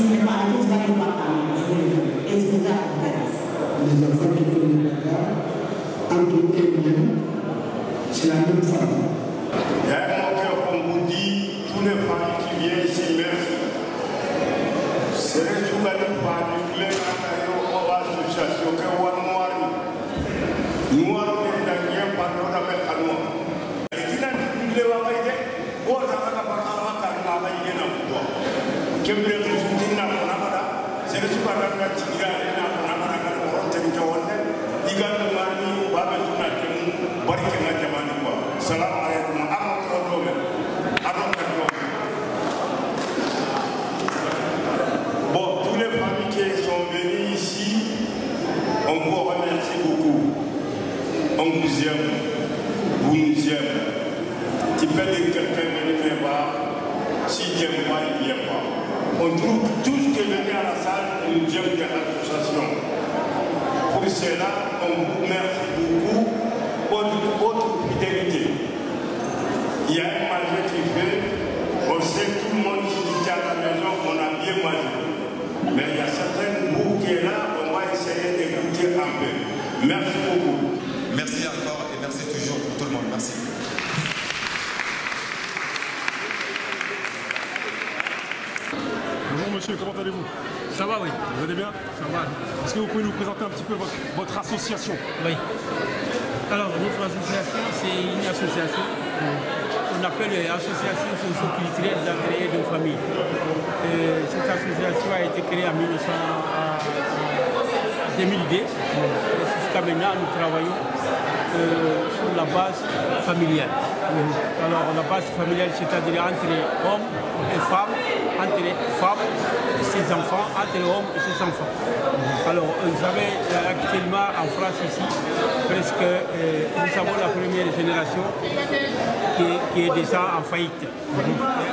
Les enfants qui font le bagarre, entre eux-mêmes, c'est la même famille. Il y a un mot qu'on vous dit, tous les familles qui viennent ici, merci. C'est les souverains par les associations que vous avez nous avons des derniers pendant la même année. Et qui n'a plus de la veille, ou à la veille, qui me le dit, c'est le souverain qui a bon, tous les familles qui sont venus ici, on vous remercie beaucoup. On vous aime, vous nous aimez. Tu peux dire quelqu'un ne vient pas, si tu n'aimes pas, il ne vient pas. On trouve tout ce qui est venu à la salle, nous aime de l'association. Pour cela, on vous remercie beaucoup pour votre fidélité. Il y a un mangé qui fait, on sait tout le monde qui est à la maison, on a bien mangé. Mais il y a certains bouts qui est là, on va essayer d'écouter un peu. Merci beaucoup. Merci encore et merci toujours pour tout le monde. Merci. Bonjour monsieur, comment allez-vous? Ça va, oui. Vous allez bien? Ça va. Est-ce que vous pouvez nous présenter un petit peu votre association? Oui. Alors, notre association, c'est une association qu'on appelle l'Association socio-culturelle d'agréés de famille. Cette association a été créée en 2002. Jusqu'à maintenant, nous travaillons sur la base familiale. Alors, la base familiale, c'est-à-dire entre hommes et femmes, entre les femmes et ses enfants, entre les hommes et ses enfants. Alors, vous avez actuellement en France ici, presque, nous avons la première génération qui est déjà en faillite.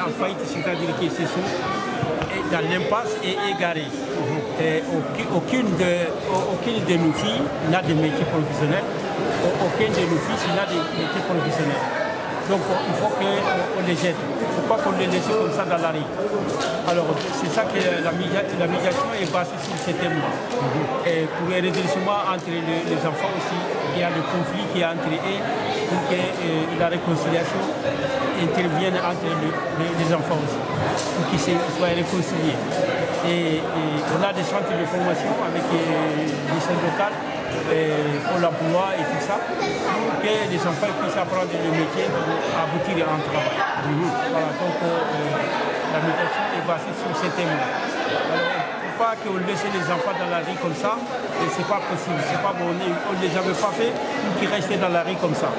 En faillite, c'est-à-dire qu'ils se sont dans l'impasse et égarés. Aucune de nos filles n'a de métier professionnel. Aucune de nos filles n'a de métier professionnel. Donc il faut qu'on les aide. Il ne faut pas qu'on les laisse comme ça dans la rue. Alors c'est ça que la médiation est basée sur ce thème-là. Et pour le redressement entre les enfants aussi, il y a le conflit qui est entre eux, pour que la réconciliation intervienne entre les enfants aussi, pour qu'ils soient réconciliés. Et on a des centres de formation avec les centres locaux, pour l'emploi et tout ça, pour que les enfants puissent apprendre le métier pour aboutir à un travail. Voilà, donc la médiation est basée sur ce thème-là. Il ne faut pas qu'on laisse les enfants dans la rue comme ça, et ce n'est pas possible, c'est pas bon, on ne les avait pas fait pour qu'ils restent dans la rue comme ça.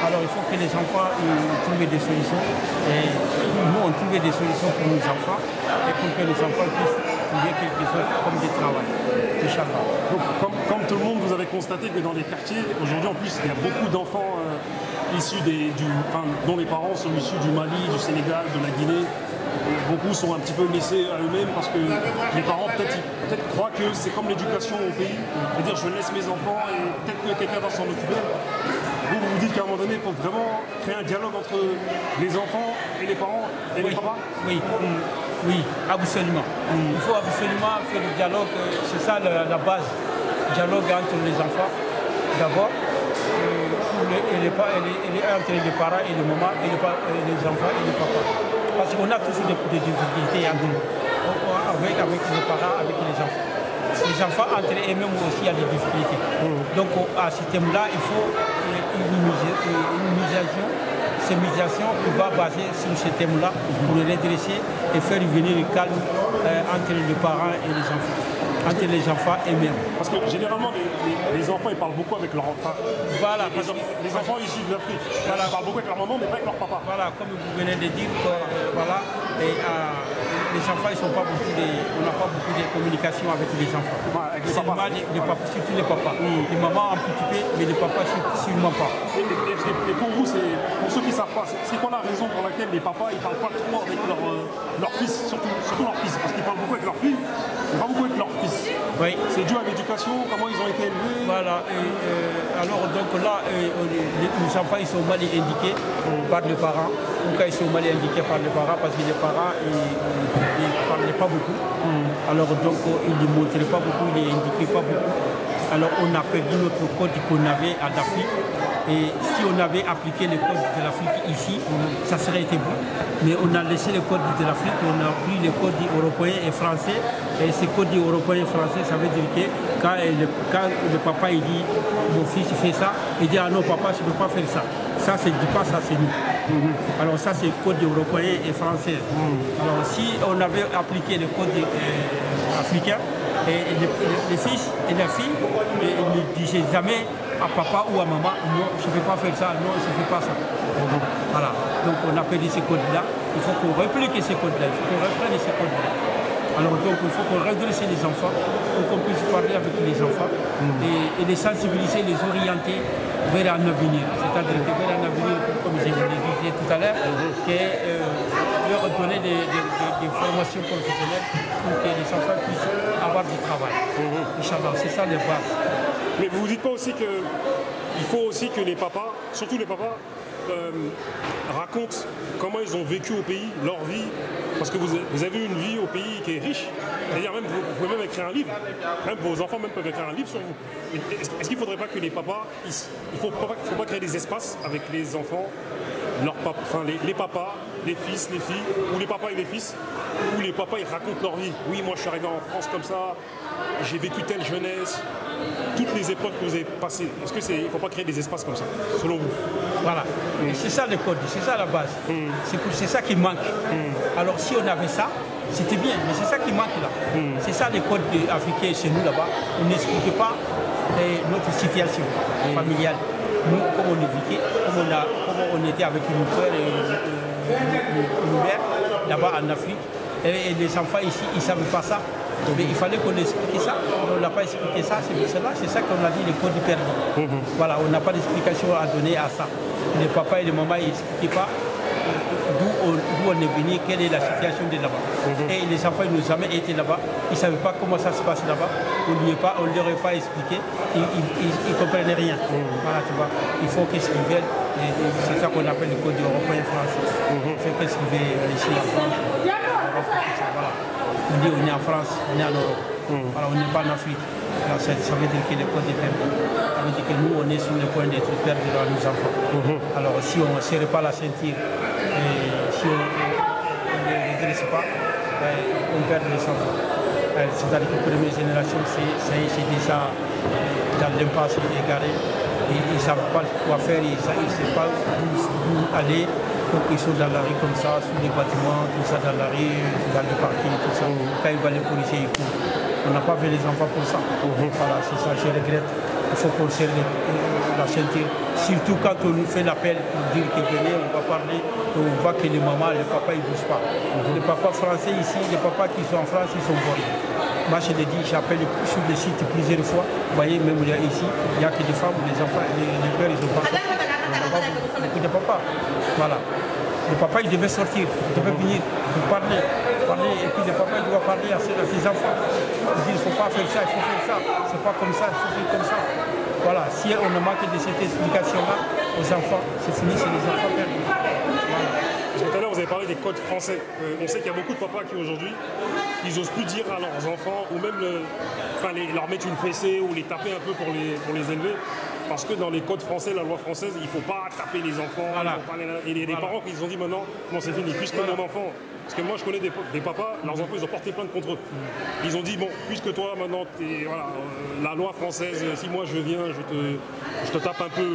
Alors il faut que les enfants trouvent des solutions, et nous on trouve des solutions pour nos enfants, et pour que les enfants puissent trouver quelque chose comme du travail. Donc, comme tout le monde, vous avez constaté que dans les quartiers, aujourd'hui en plus, il y a beaucoup d'enfants issus dont les parents sont issus du Mali, du Sénégal, de la Guinée. Beaucoup sont un petit peu laissés à eux-mêmes parce que les parents peut-être croient que c'est comme l'éducation au pays. C'est-à-dire je laisse mes enfants et peut-être que quelqu'un va s'en occuper. Vous vous dites qu'à un moment donné, il faut vraiment créer un dialogue entre les enfants et les parents et les papas? Oui, absolument. Il faut absolument faire le dialogue, c'est ça la base. Dialogue entre les enfants, d'abord, entre les parents et les mamans, et les enfants et les papas. Parce qu'on a toujours des difficultés avec les parents, avec les enfants. Les enfants entre eux-mêmes aussi, il y a des difficultés. Donc à ce thème-là, il faut une médiation qui va baser sur ce thème-là pour le redresser et faire venir le calme entre les parents et les enfants. Entre les enfants eux-mêmes. Parce que généralement, les enfants, ils parlent beaucoup avec leur enfant. Voilà. Les enfants issus de l'Afrique, voilà, ils parlent beaucoup avec leur maman, mais pas avec leur papa. Voilà, comme vous venez de dire, voilà, les enfants, ils sont pas on n'a pas beaucoup de communication avec les enfants. Ouais, avec les papas, surtout les papas. Les mamans un petit peu, mais les papas, sûrement pas. Et pour vous, pour ceux qui ne savent pas, c'est quoi la raison pour laquelle les papas, ils ne parlent pas trop avec leur fils, surtout leur fils, parce qu'ils parlent beaucoup avec leur fille, mais pas beaucoup avec leur fils. Oui. C'est dû à l'éducation, comment ils ont été élevés, Voilà. Alors donc là, les enfants ils sont mal indiqués par les parents. Pourquoi ils sont mal indiqués par les parents? Parce que les parents ils ne parlaient pas beaucoup. Alors donc ils ne montraient pas beaucoup, ils n'indiquaient pas beaucoup. Alors on a perdu notre code qu'on avait en Afrique. Et si on avait appliqué les codes de l'Afrique ici, ça serait été bon. Mais on a laissé les codes de l'Afrique, on a pris les codes européens et français. Et ces codes européens et français, ça veut dire que quand le papa il dit mon fils fait ça, il dit ah non papa je ne peux pas faire ça. Ça c'est dit pas, ça c'est nous. Alors ça c'est le code européen et français. Alors si on avait appliqué le code africain, et les fils et les filles ne disaient jamais à papa ou à maman, non, je ne peux pas faire ça, non, je ne fais pas ça. Voilà. Donc on a perdu ces codes-là. Il faut qu'on réplique ces codes-là, il faut qu'on reprenne ces codes-là. Alors donc il faut qu'on redresse les enfants pour qu'on puisse parler avec les enfants et les sensibiliser, les orienter vers un avenir. C'est-à-dire vers un avenir, comme je vous l'ai dit tout à l'heure, leur donner des formations professionnelles pour que les enfants puissent avoir du travail. Inch'Allah, c'est ça les bases. Mais vous ne dites pas aussi qu'il faut aussi que les papas, surtout les papas, racontent comment ils ont vécu au pays, leur vie, parce que vous avez une vie au pays qui est riche. C'est-à-dire même vous pouvez même écrire un livre, même vos enfants même peuvent écrire un livre sur vous. Est-ce qu'il ne faudrait pas que les papas, il ne faut pas créer des espaces avec les enfants, les papas, les fils, les filles, ou les papas et les fils, où les papas ils racontent leur vie. Oui, moi je suis arrivé en France comme ça, j'ai vécu telle jeunesse, toutes les époques que vous avez passées. Est-ce qu'il ne faut pas créer des espaces comme ça, selon vous? Voilà. Et c'est ça le code, c'est ça la base. C'est ça qui manque. Alors si on avait ça, c'était bien, mais c'est ça qui manque là. C'est ça les codes africains chez nous là-bas. On n'expliquait pas notre situation familiale. Nous, comme on est vécu, comme on était avec une père et une mère là-bas en Afrique, et les enfants ici, ils ne savaient pas ça. Mais il fallait qu'on explique ça. On n'a pas expliqué ça, c'est ça qu'on a dit, les codes perdus. Voilà, on n'a pas d'explication à donner à ça. Les papas et les mamans, ils n'expliquaient pas d'où on est venu, quelle est la situation de là-bas. Et les enfants, ils n'ont jamais été là-bas, ils ne savaient pas comment ça se passe là-bas, on ne leur a pas expliqué, ils ne comprenaient rien. Voilà, tu vois, il faut qu'ils viennent, et c'est ça qu'on appelle le code européen français. Il faut qu'ils viennent ici en France. Voilà. On dit on est en France, on est en Europe. Voilà, on n'est pas en Afrique. Alors, ça veut dire que le code est perdu. Ça veut dire que nous, on est sur le point d'être perdus dans nos enfants. Alors si on ne serre pas la ceinture, et si on ne redresse pas, on perd les enfants. C'est-à-dire que la première génération, c'est déjà dans l'impasse égaré. Ils ne savent pas quoi faire, ils ne savent pas où aller. Donc ils sont dans la rue comme ça, sous les bâtiments, tout ça dans la rue, dans le parking, tout ça. Quand ils voient les policiers, ils courent. On n'a pas fait les enfants pour ça. Voilà, c'est ça, je regrette. Il faut qu'on serre la ceinture. Surtout quand on nous fait l'appel pour dire que venez, on va parler, et on voit que les mamans, les papas, ils ne bougent pas. Les papas français ici, les papas qui sont en France, ils sont volés. Moi, je l'ai dit, j'appelle sur le site plusieurs fois. Vous voyez, même ici, il n'y a que des femmes, les enfants, les pères, ils ont pas. Beaucoup de papas. Voilà. Le papa, il devait sortir, il devait venir pour parler. Et puis le papa, il doit parler à ses enfants. Il dit, il ne faut pas faire ça, il faut faire ça. C'est pas comme ça, il faut faire comme ça. Voilà. Si on a manqué de cette explication-là aux enfants, c'est fini, c'est les enfants perdus. Parce que tout à l'heure, vous avez parlé des codes français. On sait qu'il y a beaucoup de papas qui aujourd'hui, ils n'osent plus dire à leurs enfants, ou même leur mettre une fessée ou les taper un peu pour les élever. Parce que dans les codes français, la loi française, il ne faut pas taper les enfants. Voilà. Et les parents qui se sont dit maintenant, non c'est fini, puisque mon enfant, parce que moi je connais des papas, leurs enfants ils ont porté plainte contre eux. Ils ont dit bon, puisque toi maintenant, la loi française, si moi je viens, je te tape un peu,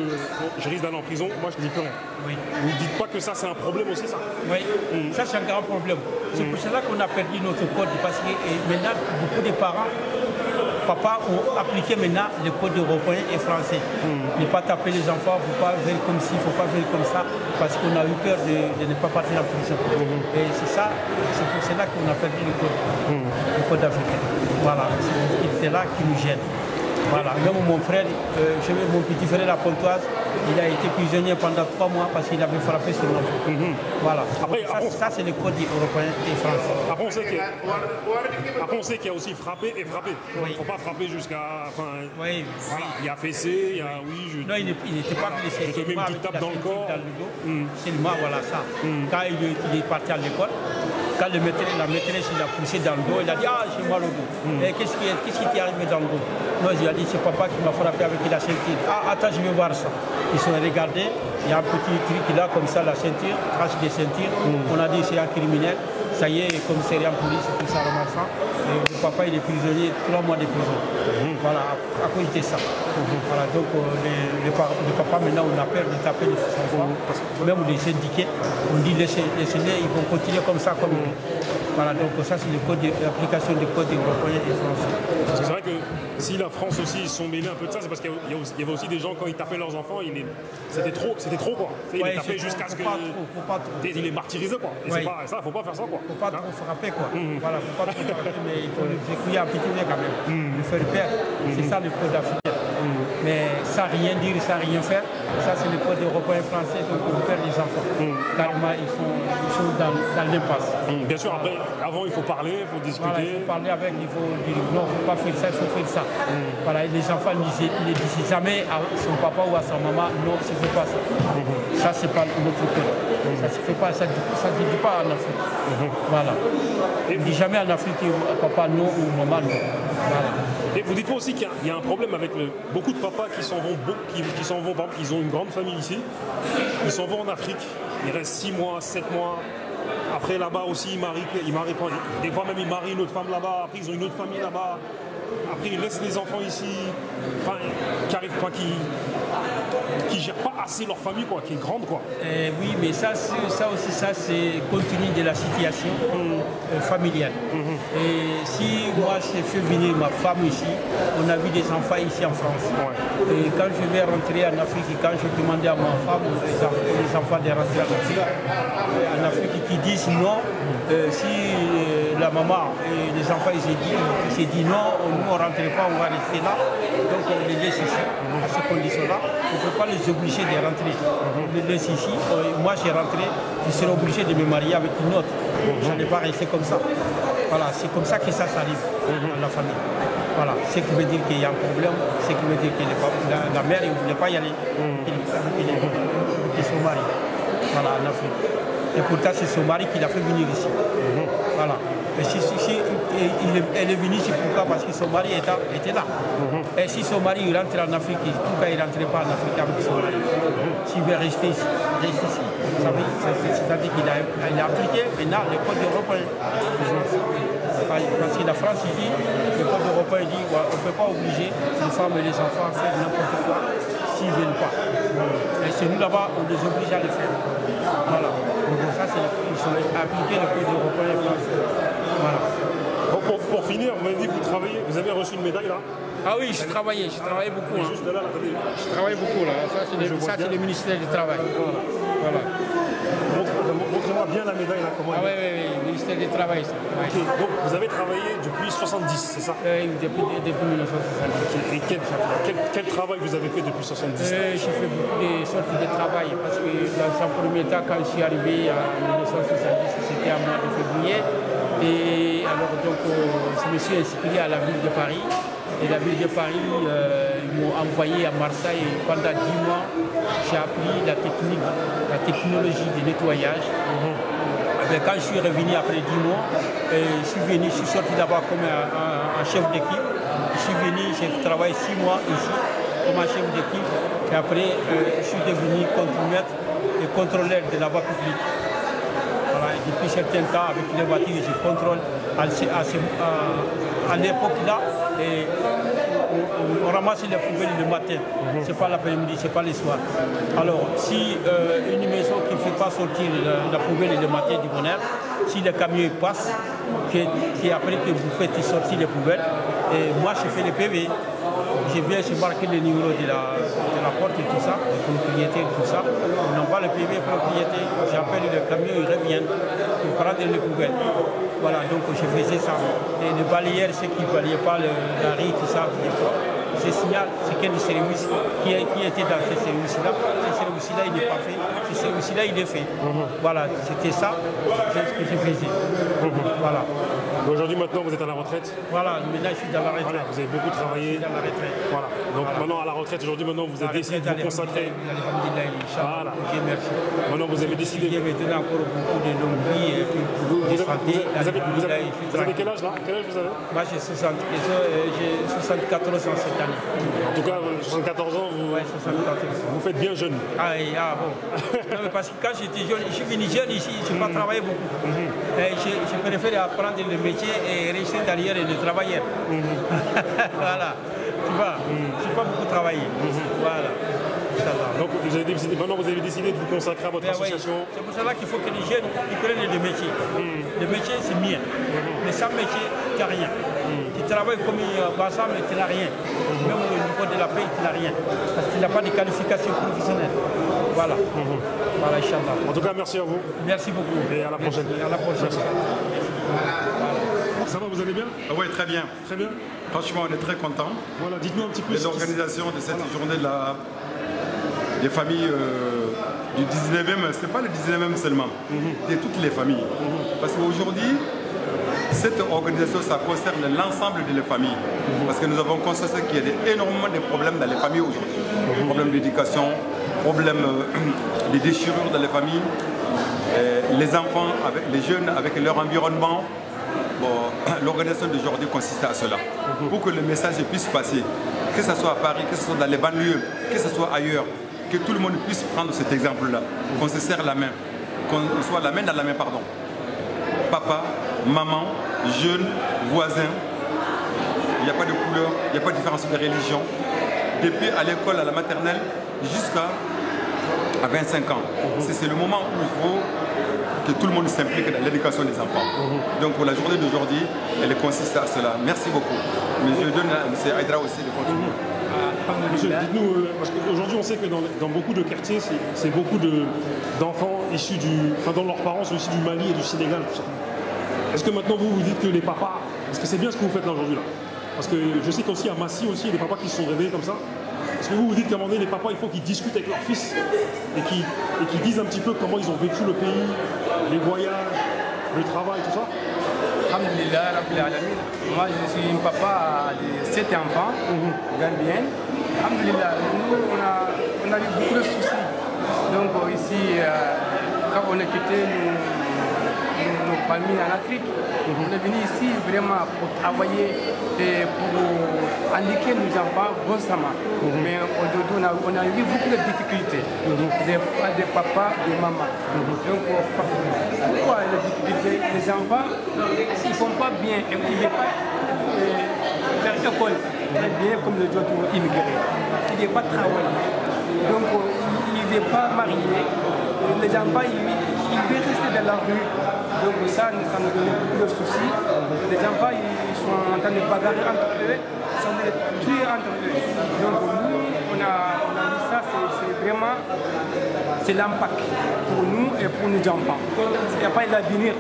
je risque d'aller en prison, moi je ne dis plus rien. Oui. Vous ne dites pas que ça c'est un problème aussi ça? Oui, ça c'est un grand problème. C'est pour cela qu'on a perdu notre code, parce que maintenant beaucoup de parents, papa ont appliqué maintenant les codes européens et français. Ne pas taper les enfants, il ne faut pas faire comme ci, il ne faut pas faire comme ça, parce qu'on a eu peur de ne pas partir en prison. Et c'est ça, c'est pour cela qu'on a perdu le code africain. Voilà, c'est là qui nous gêne. Voilà, même mon frère, mon petit frère à Pontoise, il a été prisonnier pendant 3 mois parce qu'il avait frappé sur l'enfant. Voilà. Après, ça c'est le code européen et français. Après, on sait qu'il y a aussi frappé et frappé. Il ne faut pas frapper jusqu'à... Enfin, oui, voilà, il y a fessé, il y a... Oui, non, il n'était pas blessé. Je te mets une petite tape dans le corps. Seulement, voilà ça. Quand il est parti à l'école, quand la maîtresse il a poussé dans le dos, il a dit « Ah, j'ai mal au dos. Qu'est-ce qui t'est arrivé dans le dos ?» Moi, il a dit « C'est papa qui m'a frappé avec la ceinture. »« Ah, attends, je vais voir ça. » Ils sont regardés, il y a un petit truc là, comme ça, la ceinture, trace des ceintures. On a dit c'est un criminel. Ça y est, commissariat en police, tout ça ramassant. Et le papa, il est prisonnier, 3 mois de prison. Voilà, à cause de ça. Voilà, donc le papa, maintenant, on a peur de taper les enfants. Même les syndiqués, on dit laissez-les, ils vont continuer comme ça. Voilà, donc ça, c'est l'application des codes européens et français. Parce que c'est vrai que si la France aussi, ils sont mêlés un peu de ça, c'est parce qu'il y avait aussi des gens, quand ils tapaient leurs enfants, c'était trop quoi. Ils les tapaient jusqu'à ce que... Il les martyrisait quoi. Et ça, faut pas faire ça quoi. Faut pas trop frapper quoi. Voilà, faut pas trop frapper, mais il faut les écouiller un petit peu quand même. Le faire peur, c'est ça le code africain. Mais sans rien dire, sans rien faire, ça c'est le code européen français, donc on perd les enfants. Carrément, ils sont dans l'impasse. Bien sûr, après, avant il faut parler, il faut discuter. Voilà, il faut parler avec, il faut dire non, il ne faut pas faire ça, il faut faire ça. Voilà, et les enfants ne disent jamais à son papa ou à sa maman, non, je ne fais pas ça. Ça, c'est pas notre code. Ça ne se fait pas, ça ne se dit pas en Afrique. Voilà. On ne dit jamais en Afrique, papa non ou maman non. Voilà. Et vous dites-moi aussi qu'il y a un problème avec beaucoup de papas qui s'en vont, ils ont une grande famille ici, ils s'en vont en Afrique, ils restent 6 mois, 7 mois, après là-bas aussi ils marient, des fois même ils marient une autre femme là-bas, après ils ont une autre famille là-bas, après ils laissent les enfants ici, enfin, qui gèrent pas assez leur famille, quoi, qui est grande quoi. Oui, mais ça aussi, c'est compte tenu de la situation familiale. Et si moi j'ai fait venir ma femme ici, on a vu des enfants ici en France. Et quand je vais rentrer en Afrique, quand je demandais à ma femme, les enfants de rentrer en Afrique, qui disent non, si la maman et les enfants ils se disent non, nous on ne rentre pas, on va rester là, donc on les laisse ici, à ces conditions-là. On ne peut pas les obliger de rentrer. On les laisse ici. Moi j'ai rentré, je serai obligé de me marier avec une autre. Je n'allais pas rester comme ça. Voilà, c'est comme ça que ça s'arrive dans la famille. Voilà, ce qui veut dire qu'il y a un problème, ce qui veut dire que la mère ne voulait pas y aller. Il se marie. Voilà, en Afrique. Et pourtant, c'est son mari qui l'a fait venir ici. Voilà. Et elle est venue ici pourquoi? Parce que son mari était là. Et si son mari rentre en Afrique, pourquoi il ne rentrait pas en Afrique avec son mari? S'il veut rester ici, reste ici. C'est-à-dire qu'il a appliqué maintenant le code européen. Parce que la France dit, le code européen dit on ne peut pas obliger les femmes et les enfants à faire n'importe quoi s'ils ne veulent pas. Et c'est nous là-bas, on les oblige à le faire. Voilà. Donc ça, ils sont appliqués le code européen et français. Voilà. Bon, pour finir, vous m'avez dit que vous avez reçu une médaille là. Ah oui, je travaillais beaucoup. Hein. Juste là, je travaille beaucoup là. Ça, c'est le ministère du Travail. Voilà. Montrez-moi bien la médaille là, comment oui, ministère du Travail. Ça. Ouais. Okay. Donc vous avez travaillé depuis 70, c'est ça? Depuis 1970. Et quel travail vous avez fait depuis 70? J'ai fait beaucoup de sortes de travail parce que dans un premier temps, quand je suis arrivé en 1970, c'était en mois de février. Et alors donc je me suis inscrit à la ville de Paris. Et la ville de Paris, ils m'ont envoyé à Marseille pendant 10 mois. J'ai appris la technologie de nettoyage. Et quand je suis revenu après 10 mois, je suis sorti d'abord comme un chef d'équipe. Je suis venu, j'ai travaillé 6 mois ici comme un chef d'équipe. Et après, je suis devenu contremaître et contrôleur de la voie publique. Voilà, et depuis un certain temps, avec les voitures, je contrôle à l'époque-là. Et on ramasse les poubelles le matin, c'est pas l'après-midi, c'est pas le soir. Alors, si une maison qui ne fait pas sortir la poubelle le matin du bonheur, si le camion passe, après que vous faites sortir les poubelles, et moi je fais les PV, je viens, je marque le numéro de la porte et tout ça, le propriétaire et tout ça, on envoie le PV propriétaire, j'appelle le camion, il revient pour prendre les poubelles. Voilà, donc je faisais ça. Et les balayeurs, ceux qui ne balayaient pas la rue, tout ça, je signale c'est quel service qui était dans ce service-là. Ce service-là, il n'est pas fait. Ce service-là, il est fait. Voilà, c'était ça, c'est ce que je faisais. Voilà. Aujourd'hui, maintenant, vous êtes à la retraite. Voilà, maintenant je suis dans la retraite. Voilà, vous avez beaucoup travaillé. Dans la retraite. Voilà. Donc maintenant à la retraite, aujourd'hui, maintenant vous avez décidé de vous consacrer. Voilà. Okay, merci. Maintenant vous avez décidé. J'ai maintenant encore beaucoup de longue vie et puis beaucoup de santé. Vous avez quel âge là? Quel âge vous avez? Moi j'ai 74 ans cette année. En tout cas, 74 ans, vous faites bien jeune. Ah bon. Non, mais parce que quand j'étais jeune, je suis venu jeune ici, je n'ai pas travaillé beaucoup. Je préfère apprendre le métier et rester derrière le travailleur. Voilà. Tu vois, je n'ai pas beaucoup travaillé. Voilà. Donc maintenant vous avez décidé de vous consacrer à votre association. C'est pour cela qu'il faut que les jeunes ils prennent le métier. Le métier c'est bien. Mais sans métier, tu n'as rien. Tu travailles comme Bassam, mais tu n'as rien. Même au niveau de la paix, tu n'as rien. Parce qu'il n'a pas de qualification professionnelle. Voilà. Voilà, Inch'Allah. En tout cas, merci à vous. Merci beaucoup. Et à la prochaine. À la prochaine. Ça va, vous allez bien? Oui, très bien. Très bien. Franchement, on est très contents. Voilà, dites-nous un petit peu. L'organisation de cette journée des familles du 19e, ce n'est pas le 19e seulement, de toutes les familles. Parce qu'aujourd'hui, cette organisation, ça concerne l'ensemble des familles. Parce que nous avons constaté qu'il y a énormément de problèmes dans les familles aujourd'hui. Problèmes d'éducation, problèmes de déchirures dans les familles, les enfants, les jeunes avec leur environnement. Bon, l'organisation d'aujourd'hui consiste à cela. Pour que le message puisse passer, que ce soit à Paris, que ce soit dans les banlieues, que ce soit ailleurs, que tout le monde puisse prendre cet exemple-là, qu'on se serre la main, qu'on soit la main dans la main, pardon. Papa, maman, jeunes, voisins, il n'y a pas de couleur, il n'y a pas de différence de religion. Depuis à l'école, à la maternelle, jusqu'à 25 ans. C'est le moment où il faut que tout le monde s'implique dans l'éducation des enfants. Donc pour la journée d'aujourd'hui, elle consiste à cela. Merci beaucoup. Mais je donne à M. Aïdra aussi de continuer. Monsieur, dites-nous, parce qu'aujourd'hui on sait que dans beaucoup de quartiers, c'est beaucoup d'enfants issus dont leurs parents sont issus du Mali et du Sénégal, tout ça. Est-ce que maintenant vous dites que les papas, est-ce que c'est bien ce que vous faites là aujourd'hui là? Parce que je sais qu'aussi à Massy aussi, il y a des papas qui se sont réveillés comme ça. Est-ce que vous dites qu'à un moment donné, les papas, il faut qu'ils discutent avec leurs fils et qu'ils disent un petit peu comment ils ont vécu le pays, les voyages, le travail, tout ça? Alhamdulillah, moi je suis un papa de 7 enfants, gambiens. Alhamdulillah, nous on a eu beaucoup de soucis. Donc ici, quand on a quitté nos familles en Afrique, on est venu ici vraiment pour travailler et pour indiquer nos enfants constamment. Mais aujourd'hui, on a eu beaucoup de difficultés, des papas, des mamans. Donc, pourquoi les difficultés? Les enfants, ils ne font pas bien, ils ne vont pas faire l'école très bien comme les autres immigrés. Ils ne vont pas travailler. Donc, ils ne vont pas marier. Les enfants, ils veulent rester dans la rue. Donc ça nous donne beaucoup de soucis. Les enfants, ils sont en train de bagarrer entre eux, ils sont en train de tuer entre eux. Donc nous, on a dit ça, c'est vraiment l'impact pour nous et pour nos enfants. Il n'y a pas d'avenir.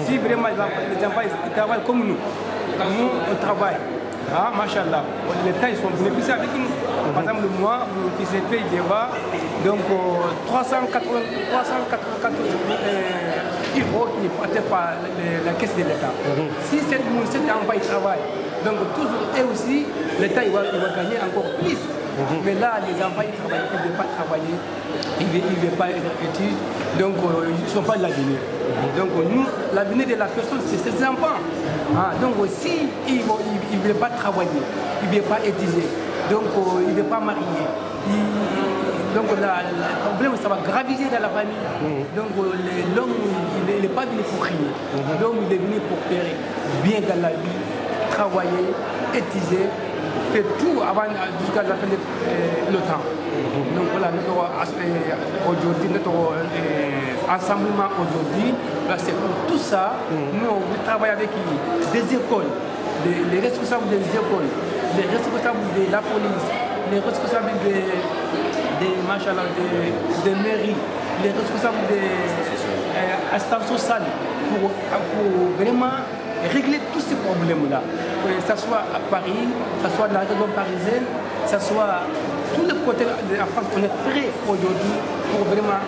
Si vraiment les enfants ils travaillent comme nous on travaille. Ah, machallah, les temps ils sont bénéficiés avec nous. Par exemple, moi, mon fils est payé déjà, donc 380 euros qui ne partent pas la caisse de l'État. Si cet enfant il travaille, donc toujours eux aussi, l'État il va gagner encore plus. Mais là, les enfants ils travaillent, ils ne veulent pas travailler, ils ne veulent pas être études, donc ils ne sont pas de l'avenir. Donc nous, l'avenir de la personne, c'est ces enfants. Donc si ils ne veulent pas travailler, ils ne veulent pas étudier, donc ils ne veulent pas marier. Donc le problème, ça va graviser dans la famille. Donc l'homme, il n'est pas venu pour crier. L'homme, il est venu pour faire bien dans la vie, travailler, étudier, faire tout avant jusqu'à la fin de le temps. Donc voilà, aujourd'hui, notre rassemblement aujourd'hui, c'est pour tout ça. Nous, on travaille avec des écoles, les responsables des écoles, les responsables de la police, les responsables des mairies, les responsables des assistants sociaux pour vraiment régler tous ces problèmes-là. que ce soit à Paris, que ce soit dans la région parisienne, que ce soit tous les côtés de la France, on est prêt aujourd'hui pour vraiment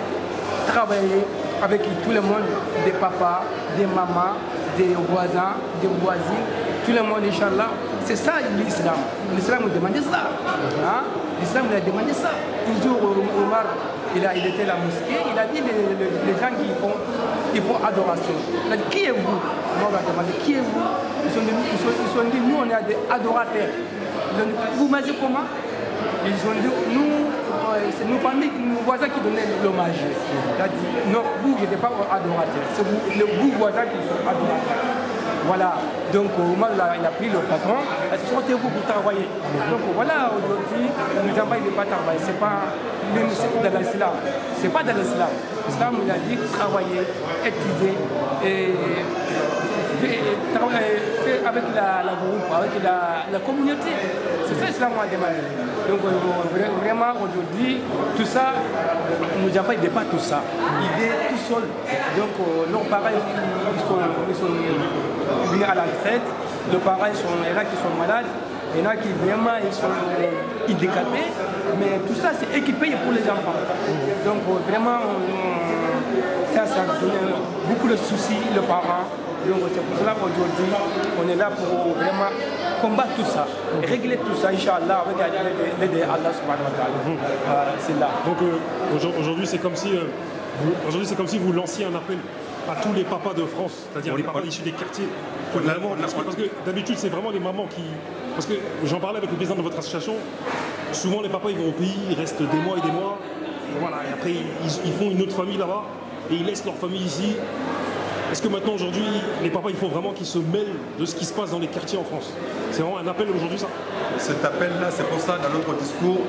travailler avec tout le monde, des papas, des mamans, des voisins, des voisines, tout le monde, Inch'Allah. C'est ça l'islam. L'islam nous demandait ça. Hein? L'islam nous a demandé ça. Un jour, Omar, il était à la mosquée, il a dit les gens qui font adoration. Il a dit, qui est-vous? Omar a demandé, qui est-vous? Ils sont dit, nous, on est des adorateurs. Ils ont dit, vous mangez comment? Ils ont dit, nous, c'est nos familles, nos voisins qui donnaient l'hommage. Il a dit, non, vous n'êtes pas adorateurs, c'est vous voisins qui sont adorateurs. Voilà, donc Omar il a pris le patron, sortez-vous pour travailler. Donc voilà, aujourd'hui, le travail n'est pas travail, c'est pas dans l'islam. C'est pas dans l'islam. L'islam nous a dit travailler, étudier et travailler avec la groupe, avec la communauté. C'est ça l'islam a demandé. Donc vraiment aujourd'hui, tout ça, nous n'avons pas tout ça. Il est tout seul. Donc leurs parents, ils sont venus à la retraite, les parents, il y en a qui sont malades, il y en a qui vraiment ils sont handicapés, mais tout ça c'est équipé pour les enfants. Donc vraiment, ça donne beaucoup de soucis, les parents. Donc c'est pour cela qu'aujourd'hui, on est là pour vraiment combattre tout ça, régler tout ça, Inch'Allah, avec l'aide d'Allah subhanahu wa ta'ala. C'est là. Donc aujourd'hui c'est comme si vous lanciez un appel à tous les papas de France, c'est-à-dire les papas issus des quartiers. Parce que d'habitude, c'est vraiment les mamans qui... Parce que j'en parlais avec le président de votre association, souvent les papas ils vont au pays, ils restent des mois et des mois, et voilà, et après ils font une autre famille là-bas, et ils laissent leur famille ici. Est-ce que maintenant, aujourd'hui, les papas, il faut vraiment qu'ils se mêlent de ce qui se passe dans les quartiers en France? C'est vraiment un appel aujourd'hui, ça? Cet appel-là, c'est pour ça, dans notre discours,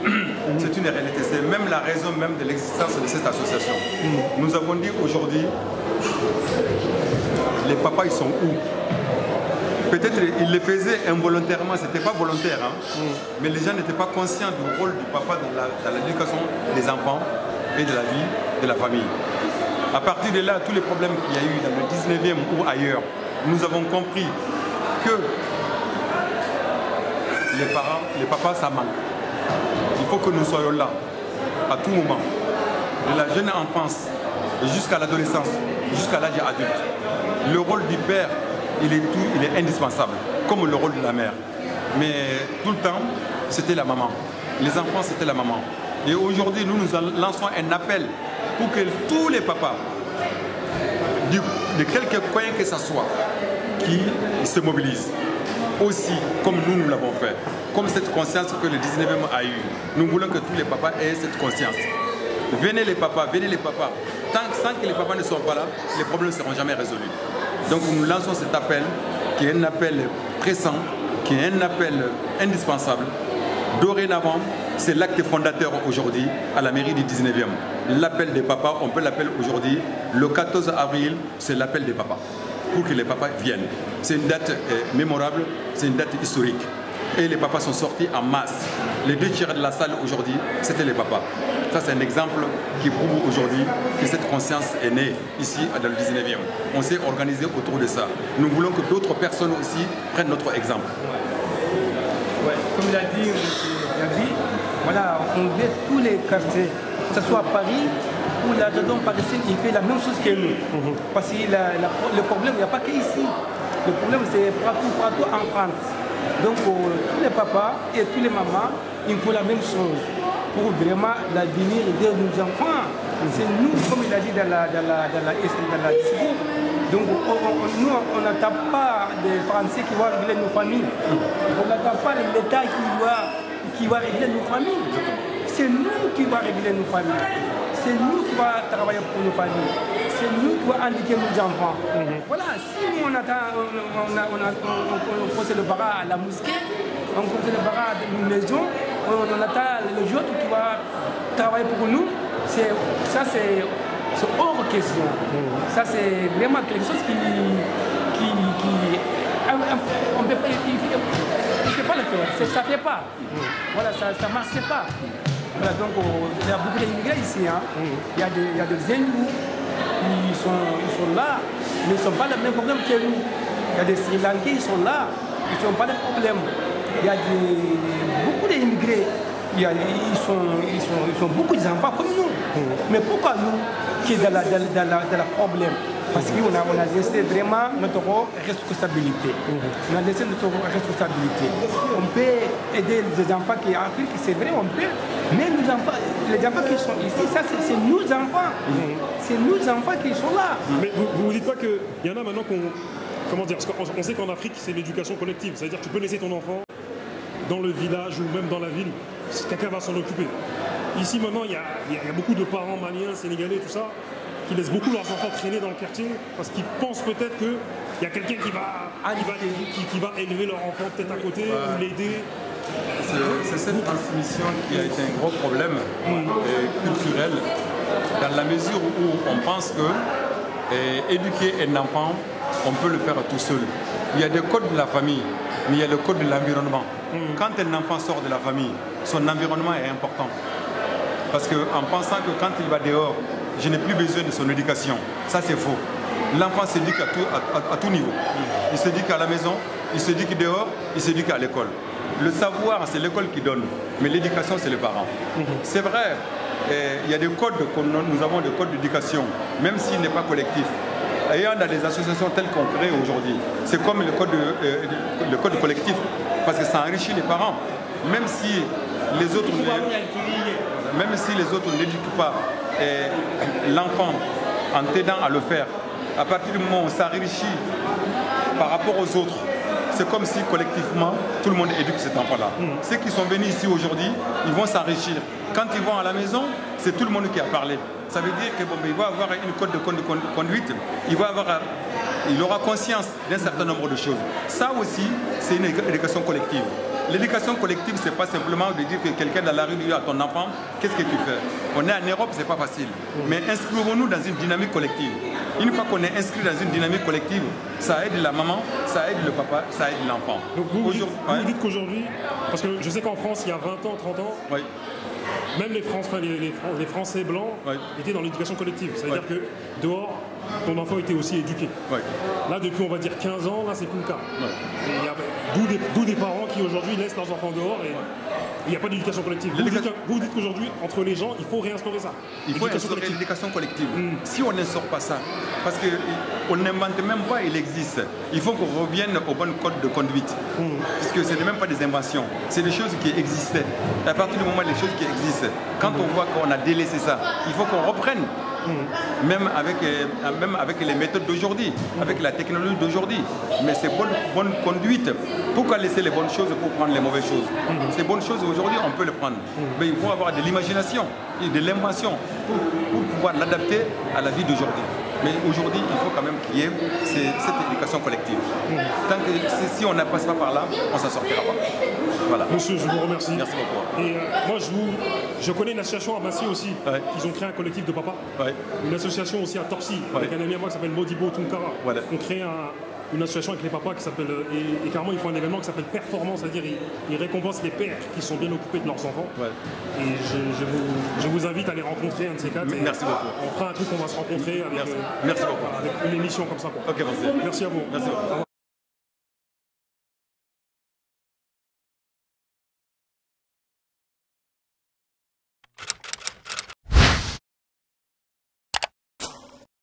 c'est une réalité. C'est même la raison même de l'existence de cette association. Nous avons dit aujourd'hui, les papas, ils sont où? Peut-être ils le faisaient involontairement, ce n'était pas volontaire, hein? Mais les gens n'étaient pas conscients du rôle du papa dans l'éducation des enfants et de la vie de la famille. À partir de là, tous les problèmes qu'il y a eu dans le 19e ou ailleurs, nous avons compris que les papas, ça manque. Il faut que nous soyons là, à tout moment, de la jeune enfance jusqu'à l'adolescence, jusqu'à l'âge adulte. Le rôle du père, il est indispensable, comme le rôle de la mère. Mais tout le temps, c'était la maman. Les enfants, c'était la maman. Et aujourd'hui, nous lançons un appel pour que tous les papas, de quelque coin que ce soit, qui se mobilisent. Aussi, comme nous l'avons fait, comme cette conscience que le 19e a eue. Nous voulons que tous les papas aient cette conscience. Venez les papas, sans que les papas ne soient pas là, les problèmes ne seront jamais résolus. Donc nous lançons cet appel, qui est un appel pressant, qui est un appel indispensable. Dorénavant, c'est l'acte fondateur aujourd'hui à la mairie du 19e. L'appel des papas, on peut l'appeler aujourd'hui, le 14 avril, c'est l'appel des papas, pour que les papas viennent. C'est une date mémorable, c'est une date historique. Et les papas sont sortis en masse. Les 2/3 de la salle aujourd'hui, c'était les papas. Ça, c'est un exemple qui prouve aujourd'hui que cette conscience est née ici dans le 19e. On s'est organisé autour de ça. Nous voulons que d'autres personnes aussi prennent notre exemple. Ouais, comme l'a dit M. Gabi, voilà, on veut tous les quartiers, que ce soit à Paris ou la région parisienne, il fait la même chose que nous. Parce que le problème, il n'y a pas qu'ici. Le problème, c'est partout en France. Donc, tous les papas et tous les mamans, il faut la même chose pour vraiment l'avenir de nos enfants. C'est nous, comme il a dit dans la discours. Donc, nous, on n'attend pas des Français qui vont régler nos familles. On n'attend pas l'État qui va régler nos familles. C'est nous qui va régler nos familles. C'est nous qui va travailler pour nos familles. C'est nous qui va indiquer nos enfants. Voilà, si on attend, on pose le bara à la mosquée, on pose le bara à une maison, on attend le jour qui va travailler pour nous, ça c'est hors question. Ça c'est vraiment quelque chose qui on peut pas, il ne peut pas le faire, ça ne fait pas. Voilà, ça ne marche pas. Voilà, donc il y a beaucoup d'immigrés ici. Hein. Il y a des Hindous, ils sont là, mais ils ne sont pas le même problème que nous. Il y a des Sri Lankais, ils sont là. ils n'ont pas de problème. Il y a beaucoup d'immigrés, ils sont beaucoup d'enfants comme nous. Mais pourquoi nous qui est dans le problème? Parce qu'on a laissé vraiment notre responsabilité. On a laissé notre responsabilité. On peut aider les enfants qui sont en Afrique, c'est vrai, on peut. Mais les enfants qui sont ici, ça c'est nos enfants. C'est nos enfants qui sont là. Mais vous ne dites pas qu'il y en a maintenant qu'on... Comment dire? Parce qu'on sait qu'en Afrique, c'est l'éducation collective. C'est-à-dire que tu peux laisser ton enfant dans le village ou même dans la ville, quelqu'un va s'en occuper. Ici maintenant, il y a beaucoup de parents maliens, sénégalais, tout ça, qui laissent beaucoup leurs enfants traîner dans le quartier parce qu'ils pensent peut-être qu'il y a quelqu'un qui va élever leur enfant peut-être à côté ou l'aider. C'est cette transmission qui a été un gros problème culturel dans la mesure où on pense que éduquer un enfant, on peut le faire tout seul. Il y a des codes de la famille, mais il y a le code de l'environnement. Quand un enfant sort de la famille, son environnement est important. Parce qu'en pensant que quand il va dehors, je n'ai plus besoin de son éducation. Ça, c'est faux. L'enfant s'éduque à tout niveau. Il s'éduque à la maison, il s'éduque dehors, il s'éduque à l'école. Le savoir, c'est l'école qui donne, mais l'éducation, c'est les parents. C'est vrai, il y a des codes, nous avons des codes d'éducation, même s'il n'est pas collectif. Ayant dans des associations telles qu'on crée aujourd'hui, c'est comme le code collectif, parce que ça enrichit les parents. Même si les autres n'éduquent pas l'enfant en t'aidant à le faire, à partir du moment où ça enrichit par rapport aux autres, c'est comme si collectivement tout le monde éduque cet enfant-là. Ceux qui sont venus ici aujourd'hui, ils vont s'enrichir. Quand ils vont à la maison, c'est tout le monde qui a parlé. Ça veut dire qu'il va avoir une code de conduite, il aura conscience d'un certain nombre de choses. Ça aussi, c'est une éducation collective. L'éducation collective, ce n'est pas simplement de dire que quelqu'un dans la rue dit à ton enfant, qu'est-ce que tu fais? On est en Europe, ce n'est pas facile. Mais inscrivons-nous dans une dynamique collective. Une fois qu'on est inscrit dans une dynamique collective, ça aide la maman, ça aide le papa, ça aide l'enfant. Donc vous dites qu'aujourd'hui, parce que je sais qu'en France, il y a 20 ans, 30 ans, même les Français blancs étaient dans l'éducation collective. C'est-à-dire que dehors, ton enfant était aussi éduqué. Là, depuis, on va dire 15 ans, là, c'est plus le cas. D'où des parents qui aujourd'hui laissent leurs enfants dehors et il n'y a pas d'éducation collective. Vous dites qu'aujourd'hui, entre les gens, il faut réinstaurer ça. Il faut instaurer l'éducation collective. Si on n'instaure pas ça, parce qu'on n'invente même pas, il existe. Il faut qu'on revienne au bon code de conduite. Puisque ce n'est même pas des inventions. C'est des choses qui existaient. À partir du moment où les choses qui existent, quand on voit qu'on a délaissé ça, il faut qu'on reprenne. Même avec les méthodes d'aujourd'hui, avec la technologie d'aujourd'hui. Mais c'est bonne conduite. Pourquoi laisser les bonnes choses pour prendre les mauvaises choses? Ces bonnes choses aujourd'hui, on peut les prendre. Mais il faut avoir de l'imagination et de l'invention pour pouvoir l'adapter à la vie d'aujourd'hui. Mais aujourd'hui, il faut quand même qu'il y ait cette éducation collective. Tant que si on ne passe pas par là, on ne s'en sortira pas. Voilà. Monsieur, je vous remercie. Merci beaucoup. Et moi, je connais une association à Massy aussi. Ils ont créé un collectif de papas. Une association aussi à Torcy, avec un ami à moi qui s'appelle Modibo Tunkara. On crée une association avec les papas qui s'appelle, et carrément ils font un événement qui s'appelle Performance, c'est-à-dire ils récompensent les pères qui sont bien occupés de leurs enfants. Et je vous invite à les rencontrer, un de ces quatre. Merci beaucoup. On fera un truc, on va se rencontrer avec, merci beaucoup. Avec une émission comme ça. Ok, merci. Merci à vous. Merci beaucoup.